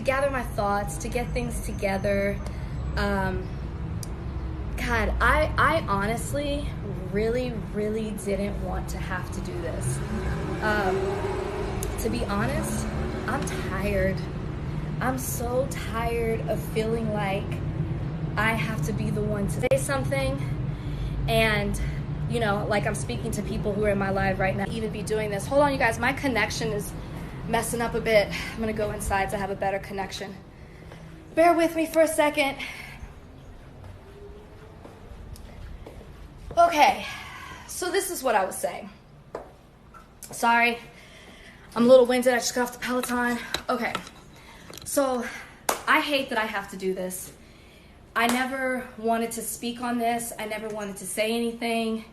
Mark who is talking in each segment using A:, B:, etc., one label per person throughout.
A: gather my thoughts, to get things together. God, I honestly really didn't want to have to do this. To be honest, I'm tired. I'm so tired of feeling like I have to be the one to say something. And, you know, like I'm speaking to people who are in my life right now, even be doing this. Hold on, you guys, my connection is messing up a bit. I'm gonna go inside to have a better connection. Bear with me for a second. Okay, so this is what I was saying. Sorry, I'm a little winded. I just got off the Peloton. Okay, so I hate that I have to do this. I never wanted to speak on this. I never wanted to say anything.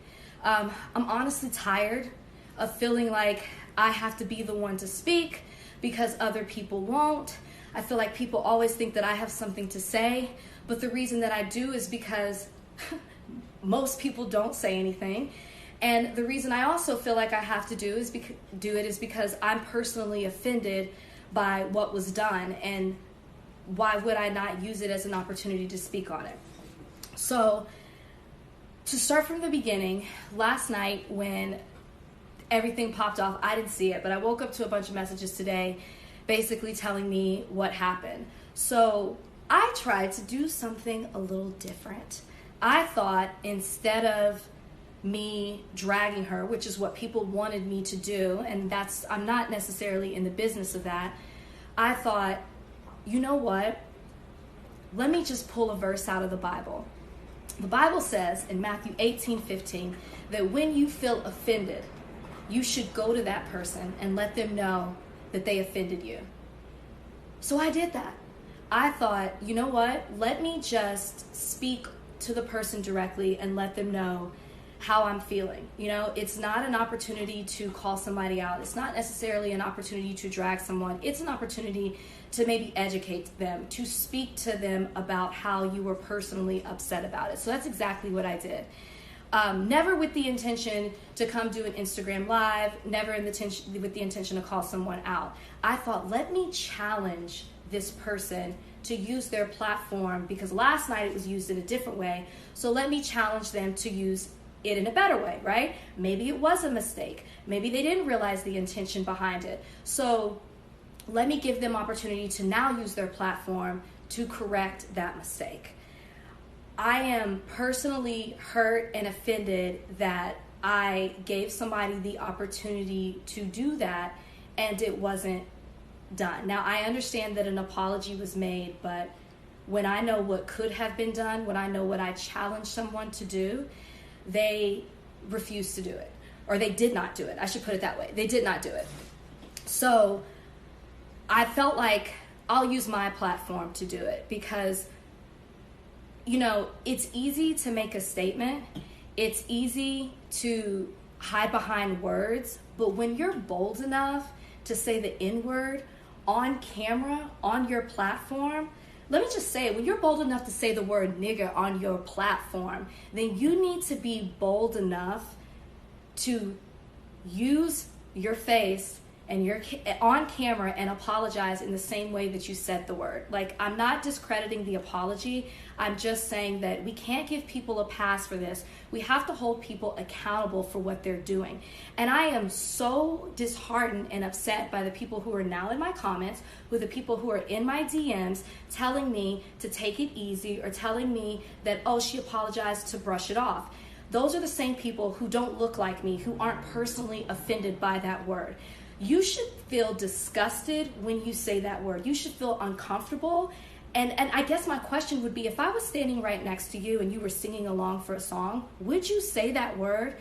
A: I'm honestly tired of feeling like I have to be the one to speak because other people won't. I feel like people always think that I have something to say, but the reason that I do is because most people don't say anything. And the reason I also feel like I have to do it is because I'm personally offended by what was done, and why would I not use it as an opportunity to speak on it? So, to start from the beginning, last night when everything popped off, I didn't see it, but I woke up to a bunch of messages today basically telling me what happened. So, I tried to do something a little different. I thought instead of me dragging her, which is what people wanted me to do, and I'm not necessarily in the business of that, I thought, you know what? Let me just pull a verse out of the Bible. The Bible says in Matthew 18:15 that when you feel offended, you should go to that person and let them know that they offended you. So I did that. I thought, you know what? Let me just speak to the person directly and let them know how I'm feeling. You know, it's not an opportunity to call somebody out. It's not necessarily an opportunity to drag someone. It's an opportunity to maybe educate them, to speak to them about how you were personally upset about it. So that's exactly what I did. Never with the intention to come do an Instagram live, never with the intention to call someone out. I thought, let me challenge this person to use their platform, because last night it was used in a different way. So let me challenge them to use it in a better way, right? Maybe it was a mistake. Maybe they didn't realize the intention behind it. So let me give them opportunity to now use their platform to correct that mistake. I am personally hurt and offended that I gave somebody the opportunity to do that and it wasn't done. Now, I understand that an apology was made, but when I know what could have been done, when I know what I challenged someone to do, they refused to do it, or they did not do it. I should put it that way. They did not do it. So I felt like I'll use my platform to do it because, you know, it's easy to make a statement. It's easy to hide behind words, but when you're bold enough to say the N-word on camera, on your platform, let me just say, when you're bold enough to say the word nigger on your platform, then you need to be bold enough to use your face and you're on camera and apologize in the same way that you said the word. Like, I'm not discrediting the apology. I'm just saying that we can't give people a pass for this. We have to hold people accountable for what they're doing. And I am so disheartened and upset by the people who are now in my comments, with the people who are in my DMs telling me to take it easy, or telling me that, oh, she apologized, to brush it off. Those are the same people who don't look like me, who aren't personally offended by that word. You should feel disgusted when you say that word. You should feel uncomfortable. And I guess my question would be, if I was standing right next to you and you were singing along for a song, would you say that word?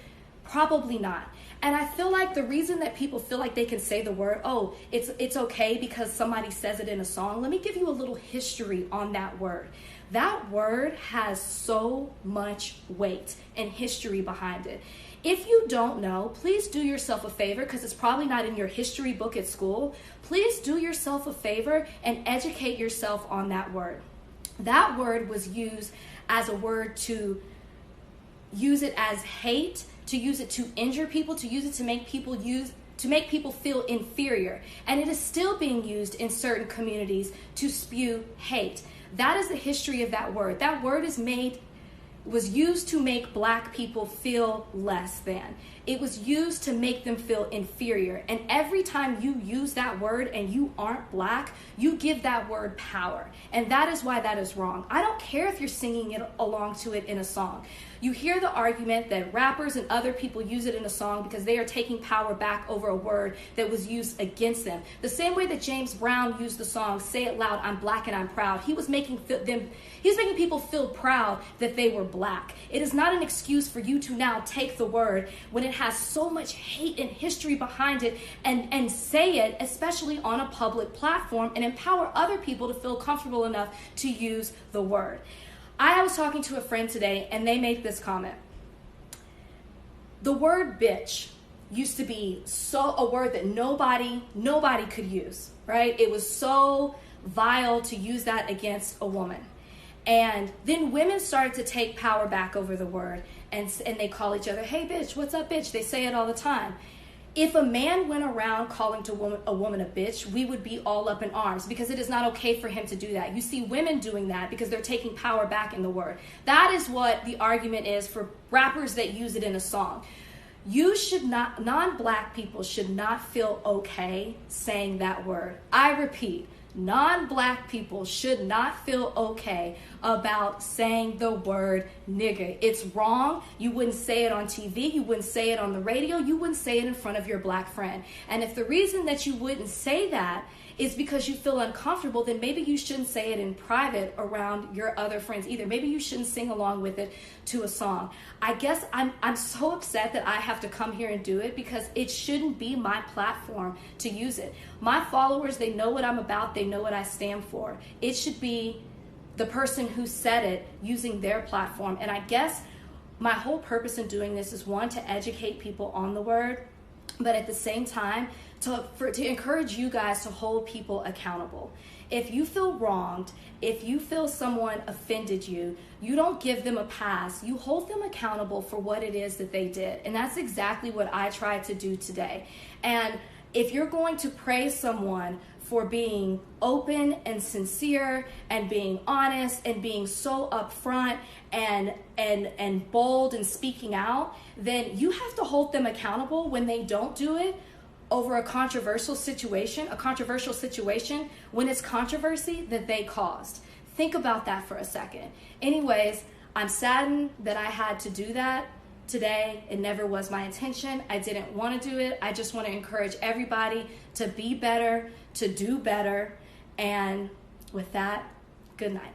A: Probably not. And I feel like the reason that people feel like they can say the word, oh, it's okay because somebody says it in a song. Let me give you a little history on that word. That word has so much weight and history behind it. If you don't know, please do yourself a favor, because it's probably not in your history book at school. Please do yourself a favor and educate yourself on that word. That word was used as a word to use it as hate, to use it to injure people, to use it to make people to make people feel inferior. And it is still being used in certain communities to spew hate. That is the history of that word. That word was used to make black people feel less than. It was used to make them feel inferior. And every time you use that word and you aren't black, you give that word power. And that is why that is wrong. I don't care if you're singing it along to it in a song. You hear the argument that rappers and other people use it in a song because they are taking power back over a word that was used against them. The same way that James Brown used the song, "Say It Loud, I'm Black and I'm Proud." He was making people feel proud that they were black. It is not an excuse for you to now take the word when it has so much hate and history behind it and say it, especially on a public platform, and empower other people to feel comfortable enough to use the word. I was talking to a friend today and they made this comment. The word bitch used to be a word that nobody could use, right? It was so vile to use that against a woman. And then women started to take power back over the word and they call each other, "Hey bitch, what's up bitch?" They say it all the time. If a man went around calling a woman a bitch, we would be all up in arms because it is not okay for him to do that. You see women doing that because they're taking power back in the word. That is what the argument is for rappers that use it in a song. Non-black people should not feel okay saying that word. I repeat, non-black people should not feel okay about saying the word nigga. It's wrong. You wouldn't say it on TV. You wouldn't say it on the radio. You wouldn't say it in front of your black friend. And if the reason that you wouldn't say that is because you feel uncomfortable, then maybe you shouldn't say it in private around your other friends either. Maybe you shouldn't sing along with it to a song. I guess I'm so upset that I have to come here and do it because it shouldn't be my platform to use it. My followers, they know what I'm about. They know what I stand for. It should be the person who said it using their platform. And I guess my whole purpose in doing this is, one, to educate people on the word, but at the same time, to encourage you guys to hold people accountable. If you feel wronged, if you feel someone offended you, you don't give them a pass. You hold them accountable for what it is that they did. And that's exactly what I tried to do today. And if you're going to praise someone for being open and sincere and being honest and being so upfront and bold and speaking out, then you have to hold them accountable when they don't do it over a controversial situation when it's controversy that they caused. Think about that for a second. Anyways, I'm saddened that I had to do that today. It never was my intention. I didn't want to do it. I just want to encourage everybody to be better, to do better. And with that, good night.